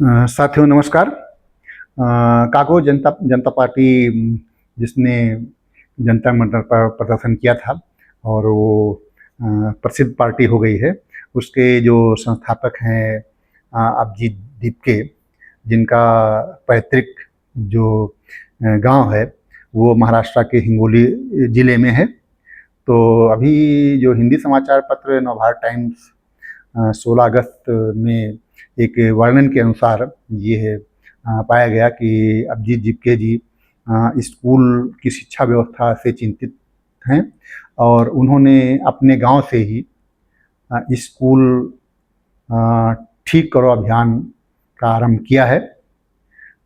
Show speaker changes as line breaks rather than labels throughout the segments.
साथियों नमस्कार। कांग्रेस जनता जनता पार्टी जिसने जनता मंच पर प्रदर्शन किया था और वो प्रसिद्ध पार्टी हो गई है, उसके जो संस्थापक हैं अभिजीत दीपके, जिनका पैतृक जो गांव है वो महाराष्ट्र के हिंगोली जिले में है। तो अभी जो हिंदी समाचार पत्र नवभारत टाइम्स 16 अगस्त में एक वर्णन के अनुसार ये है पाया गया कि अभिजीत दीपके जी स्कूल की शिक्षा व्यवस्था से चिंतित हैं और उन्होंने अपने गांव से ही स्कूल ठीक करो अभियान का आरंभ किया है।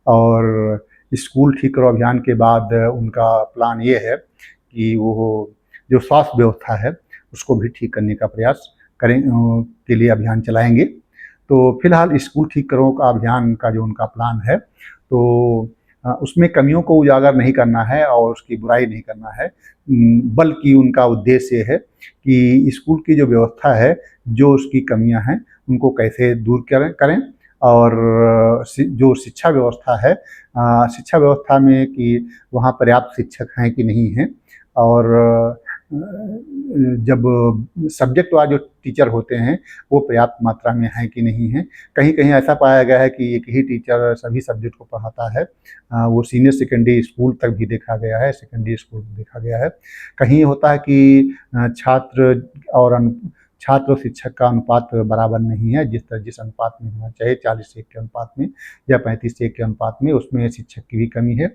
और स्कूल ठीक करो अभियान के बाद उनका प्लान ये है कि वो जो स्वास्थ्य व्यवस्था है उसको भी ठीक करने का प्रयास करें के लिए अभियान चलाएंगे। तो फिलहाल स्कूल ठीक करो का अभियान का जो उनका प्लान है, तो उसमें कमियों को उजागर नहीं करना है और उसकी बुराई नहीं करना है, बल्कि उनका उद्देश्य है कि स्कूल की जो व्यवस्था है, जो उसकी कमियां हैं उनको कैसे दूर करें और जो शिक्षा व्यवस्था है, शिक्षा व्यवस्था में कि वहाँ पर्याप्त शिक्षक हैं कि नहीं हैं, और जब सब्जेक्ट वाइज जो टीचर होते हैं वो पर्याप्त मात्रा में हैं कि नहीं हैं। कहीं कहीं ऐसा पाया गया है कि एक ही टीचर सभी सब्जेक्ट को पढ़ाता है, वो सीनियर सेकेंडरी स्कूल तक भी देखा गया है, सेकेंडरी स्कूल देखा गया है। कहीं होता है कि छात्र और शिक्षक का अनुपात बराबर नहीं है, जिस अनुपात में होना चाहिए 40:1 के अनुपात में या 35:1 के अनुपात में, उसमें शिक्षक की भी कमी है।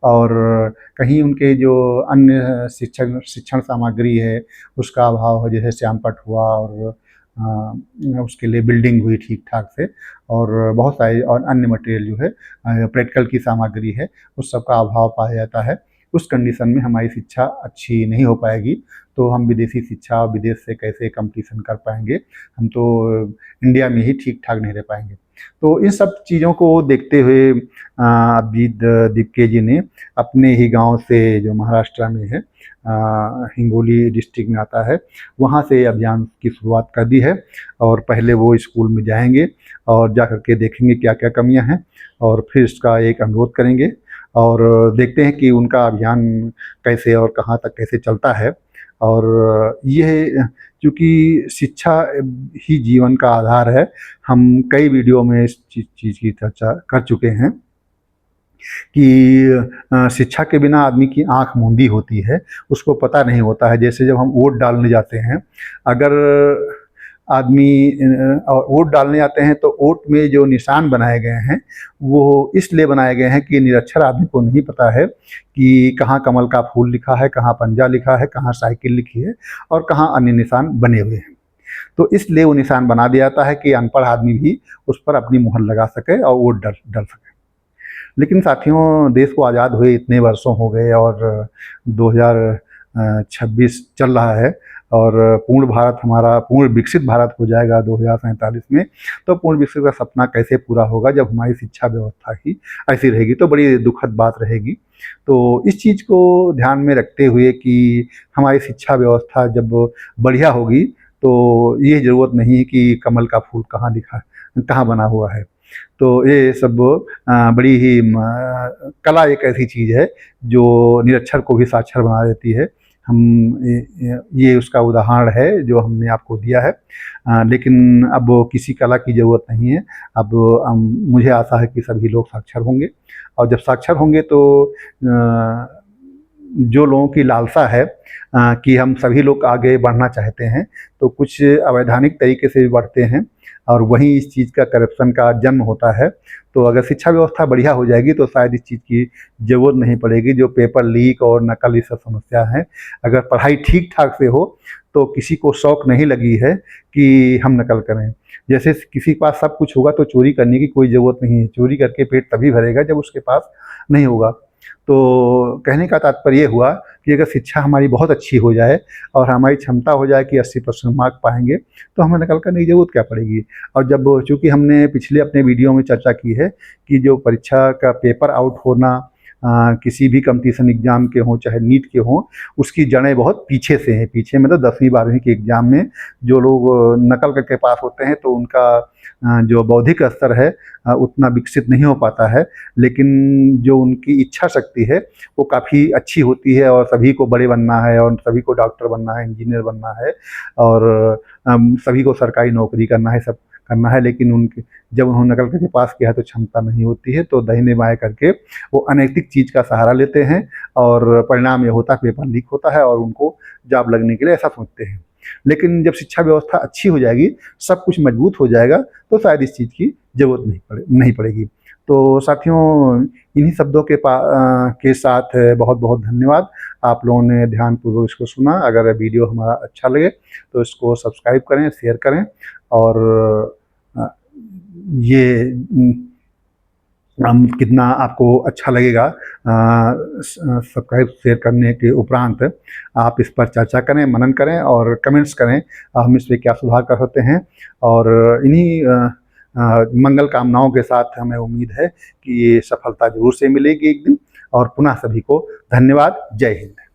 और कहीं उनके जो अन्य शिक्षण सामग्री है उसका अभाव है, जैसे श्यामपट्ट हुआ और उसके लिए बिल्डिंग हुई ठीक ठाक से, और बहुत सारे और अन्य मटेरियल जो है प्रैक्टिकल की सामग्री है उस सब का अभाव पाया जाता है। उस कंडीशन में हमारी शिक्षा अच्छी नहीं हो पाएगी, तो हम विदेशी शिक्षा और विदेश से कैसे कंपटीशन कर पाएंगे, हम तो इंडिया में ही ठीक ठाक नहीं रह पाएंगे। तो इन सब चीज़ों को देखते हुए अभिजीत दीपके जी ने अपने ही गांव से, जो महाराष्ट्र में है, हिंगोली डिस्ट्रिक्ट में आता है, वहाँ से अभियान की शुरुआत कर दी है। और पहले वो स्कूल में जाएंगे और जा कर के देखेंगे क्या क्या कमियां हैं, और फिर इसका एक अनुरोध करेंगे और देखते हैं कि उनका अभियान कैसे और कहाँ तक कैसे चलता है। और यह चूँकि शिक्षा ही जीवन का आधार है, हम कई वीडियो में इस चीज़ की चर्चा कर चुके हैं कि शिक्षा के बिना आदमी की आंख मूंदी होती है, उसको पता नहीं होता है। जैसे जब हम वोट डालने जाते हैं, अगर आदमी वोट डालने आते हैं तो वोट में जो निशान बनाए गए हैं वो इसलिए बनाए गए हैं कि निरक्षर आदमी को नहीं पता है कि कहाँ कमल का फूल लिखा है, कहाँ पंजा लिखा है, कहाँ साइकिल लिखी है और कहाँ अन्य निशान बने हुए हैं। तो इसलिए वो निशान बना दिया जाता है कि अनपढ़ आदमी भी उस पर अपनी मुहर लगा सके और वोट डाल सके। लेकिन साथियों, देश को आज़ाद हुए इतने वर्षों हो गए और 2026 चल रहा है और पूर्ण भारत, हमारा पूर्ण विकसित भारत हो जाएगा 2047 में। तो पूर्ण विकसित का सपना कैसे पूरा होगा जब हमारी शिक्षा व्यवस्था ही ऐसी रहेगी, तो बड़ी दुखद बात रहेगी। तो इस चीज़ को ध्यान में रखते हुए कि हमारी शिक्षा व्यवस्था जब बढ़िया होगी तो ये ज़रूरत नहीं है कि कमल का फूल कहाँ लिखा है, कहाँ बना हुआ है। तो ये सब बड़ी ही कला एक ऐसी चीज़ है जो निरक्षर को भी साक्षर बना देती है। हम ये उसका उदाहरण है जो हमने आपको दिया है। लेकिन अब किसी कला की ज़रूरत नहीं है। अब मुझे आशा है कि सभी लोग साक्षर होंगे, और जब साक्षर होंगे तो जो लोगों की लालसा है कि हम सभी लोग आगे बढ़ना चाहते हैं, तो कुछ अवैधानिक तरीके से भी बढ़ते हैं और वहीं इस चीज़ का करप्शन का जन्म होता है। तो अगर शिक्षा व्यवस्था बढ़िया हो जाएगी तो शायद इस चीज़ की ज़रूरत नहीं पड़ेगी। जो पेपर लीक और नकल, ये सब समस्या है, अगर पढ़ाई ठीक ठाक से हो तो किसी को शौक नहीं लगी है कि हम नकल करें। जैसे किसी के पास सब कुछ होगा तो चोरी करने की कोई ज़रूरत नहीं है। चोरी करके पेट तभी भरेगा जब उसके पास नहीं होगा। तो कहने का तात्पर्य ये हुआ कि अगर शिक्षा हमारी बहुत अच्छी हो जाए और हमारी क्षमता हो जाए कि 80% मार्क पाएंगे, तो हमें नकल करने की ज़रूरत क्या पड़ेगी। और जब चूँकि हमने पिछले अपने वीडियो में चर्चा की है कि जो परीक्षा का पेपर आउट होना किसी भी कंपटीशन एग्ज़ाम के हों, चाहे नीट के हों, उसकी जड़ें बहुत पीछे से हैं। पीछे मतलब 10वीं 12वीं के एग्ज़ाम में जो लोग नकल करके पास होते हैं, तो उनका जो बौद्धिक स्तर है उतना विकसित नहीं हो पाता है, लेकिन जो उनकी इच्छा शक्ति है वो काफ़ी अच्छी होती है, और सभी को बड़े बनना है, और सभी को डॉक्टर बनना है, इंजीनियर बनना है, और सभी को सरकारी नौकरी करना है, सब करना है। लेकिन उनके जब उन्होंने नकल करके पास किया है तो क्षमता नहीं होती है, तो दाहिने बाएँ करके वो अनैतिक चीज़ का सहारा लेते हैं, और परिणाम ये होता है पेपर लीक होता है और उनको जॉब लगने के लिए ऐसा सोचते हैं। लेकिन जब शिक्षा व्यवस्था अच्छी हो जाएगी, सब कुछ मजबूत हो जाएगा, तो शायद इस चीज़ की ज़रूरत नहीं पड़ेगी। तो साथियों, इन्हीं शब्दों के साथ बहुत-बहुत धन्यवाद। आप लोगों ने ध्यानपूर्वक इसको सुना। अगर वीडियो हमारा अच्छा लगे तो इसको सब्सक्राइब करें, शेयर करें, और अ, ये कितना आपको अच्छा लगेगा, सब्सक्राइब शेयर करने के उपरांत आप इस पर चर्चा करें, मनन करें और कमेंट्स करें, हम इस पे क्या सुधार कर सकते हैं। और इन्हीं मंगल कामनाओं के साथ हमें उम्मीद है कि ये सफलता ज़रूर से मिलेगी एक दिन। और पुनः सभी को धन्यवाद। जय हिंद।